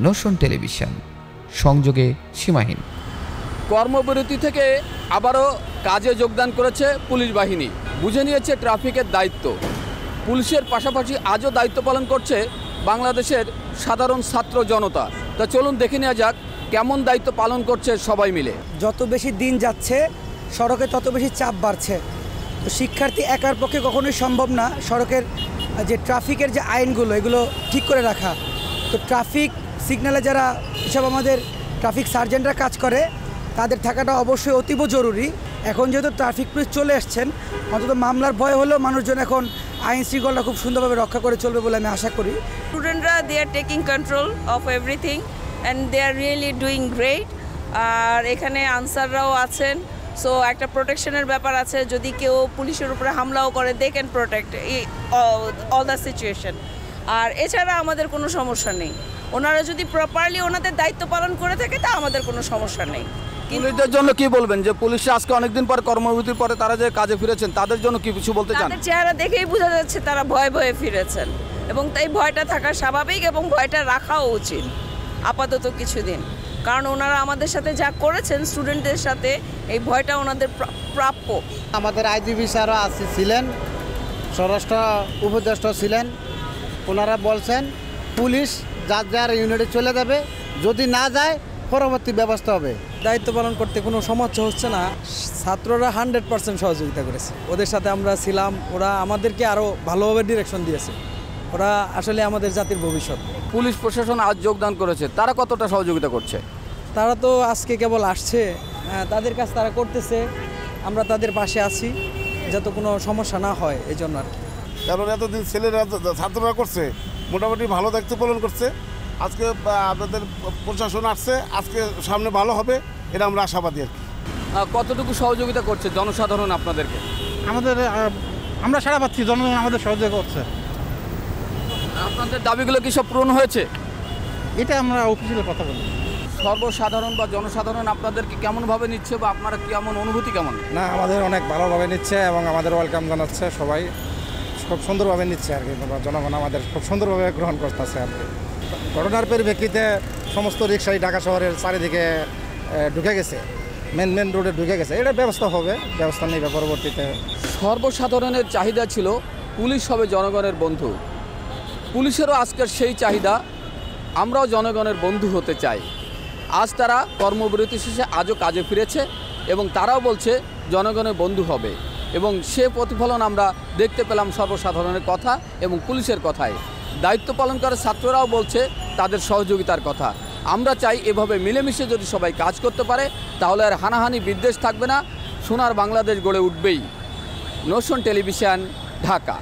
Notion television, সংযোগে সীমাহীন। কর্মবিরতি থেকে আবারও কাজে যোগদান করেছে পুলিশ বাহিনী, বুঝে নিয়েছে ট্রাফিকের দায়িত্ব। পুলিশের পাশাপাশি আজও দায়িত্ব পালন করছে বাংলাদেশের সাধারণ ছাত্র জনতা। তা চলুন দেখে নেওয়া যাক কেমন দায়িত্ব পালন করছে সবাই মিলে। যত বেশি দিন যাচ্ছে সড়কে তত বেশি চাপ বাড়ছে। তো শিক্ষার্থী একার পক্ষে কখনোই সম্ভব না সড়কের যে ট্রাফিকের যে আইনগুলো এগুলো ঠিক করে রাখা। তো ট্রাফিক সিগন্যালে যারা এসব আমাদের ট্রাফিক সার্জেন্টরা কাজ করে তাদের থাকাটা অবশ্যই অতীব জরুরি। এখন যেহেতু ট্রাফিক পুলিশ চলে আসছেন, অন্তত মামলার ভয় হলেও মানুষজন এখন আইন শৃঙ্খলা খুব সুন্দরভাবে রক্ষা করে চলবে বলে আমি আশা করি। স্টুডেন্টরা they are taking control of everything and they are really doing great. আর এখানে আনসাররাও আছেন, সো একটা প্রোটেকশনের ব্যাপার আছে। যদি কেউ পুলিশের উপরে হামলাও করে they can protect all the situation. আর এছাড়া আমাদের কোনো সমস্যা নেই। ওনারা যদি প্রপারলি ওনাদের দায়িত্ব পালন করে থাকে তা আমাদের কোনো সমস্যা নেই। পুলিশদের জন্য কি বলবেন, যে পুলিশ আজকে অনেকদিন পর কর্মবিরতির পরে তারা যে কাজে ফিরেছেন তাদের জন্য কি কিছু বলতে চান? তাদের চেহারা দেখেই বোঝা যাচ্ছে তারা ভয়ে ভয়ে ফিরেছেন, এবং তাই ভয়টা থাকা স্বাভাবিক এবং ভয়টা রাখাও উচিত আপাতত কিছুদিন। কারণ ওনারা আমাদের সাথে যা করেছেন স্টুডেন্টদের সাথে, এই ভয়টা ওনাদের প্রাপ্য। আমাদের আইজিপি স্যারও ছিলেন, স্বরাষ্ট্র উপদেষ্টা ছিলেন। ওনারা বলছেন পুলিশ যার যার ইউনিটে চলে যাবে, যদি না যায় পরবর্তী ব্যবস্থা হবে। দায়িত্ব পালন করতে কোনো সমস্যা হচ্ছে না। ছাত্ররা 100% সহযোগিতা করেছে, ওদের সাথে আমরা ছিলাম। ওরা আমাদেরকে আরও ভালোভাবে ডিরেকশন দিয়েছে। ওরা আসলে আমাদের জাতির ভবিষ্যৎ। পুলিশ প্রশাসন আজ যোগদান করেছে, তারা কতটা সহযোগিতা করছে? তারা তো আজকে কেবল আসছে, তাদের কাজ তারা করতেছে, আমরা তাদের পাশে আছি যাতে কোনো সমস্যা না হয়, এই জন্য আর কি। কারণ এতদিন ছেলেরা ছাত্ররা করছে, মোটামুটি ভালো দায়িত্ব পালন করছে। আজকে আপনাদের প্রশাসন আসছে, আজকে সামনে ভালো হবে এটা আমরা আশাবাদী আর কি। কতটুকু সহযোগিতা করছে জনসাধারণ আপনাদেরকে? আমরা সারা পাচ্ছি, জনগণ আমাদের সহযোগিতা করছে। আপনাদের দাবিগুলো কি সব পূরণ হয়েছে? এটা আমরা অফিসিয়াল কথা বলি। সর্বসাধারণ বা জনসাধারণ আপনাদেরকে কেমনভাবে নিচ্ছে বা আপনারা কেমন অনুভূতি কেমন? না, আমাদের অনেক ভালোভাবে নিচ্ছে এবং আমাদের ওয়েলকাম জানাচ্ছে। সবাই খুব সুন্দরভাবে নিচ্ছে আর কি। জনগণ আমাদের খুব সুন্দরভাবে গ্রহণ করতেছে আর কি। ঘটনার পরিপ্রেক্ষিতে সমস্ত রিক্সাই ঢাকা শহরের চারিদিকে ঢুকে গেছে, মেন রোডে ঢুকে গেছে। এটা ব্যবস্থা হবে, ব্যবস্থা নেবে পরবর্তীতে। সর্বসাধারণের চাহিদা ছিল পুলিশ হবে জনগণের বন্ধু। পুলিশেরও আজকের সেই চাহিদা, আমরাও জনগণের বন্ধু হতে চাই। আজ তারা কর্মবিরতি শেষে আজও কাজে ফিরেছে এবং তারাও বলছে জনগণের বন্ধু হবে, এবং সে প্রতিফলন আমরা দেখতে পেলাম সর্বসাধারণের কথা এবং পুলিশের কথায়। দায়িত্ব পালন করা ছাত্ররাও বলছে তাদের সহযোগিতার কথা। আমরা চাই এভাবে মিলেমিশে যদি সবাই কাজ করতে পারে তাহলে আর হানাহানি বিদ্বেষ থাকবে না, সোনার বাংলাদেশ গড়ে উঠবেই। Notion television, Dhaka.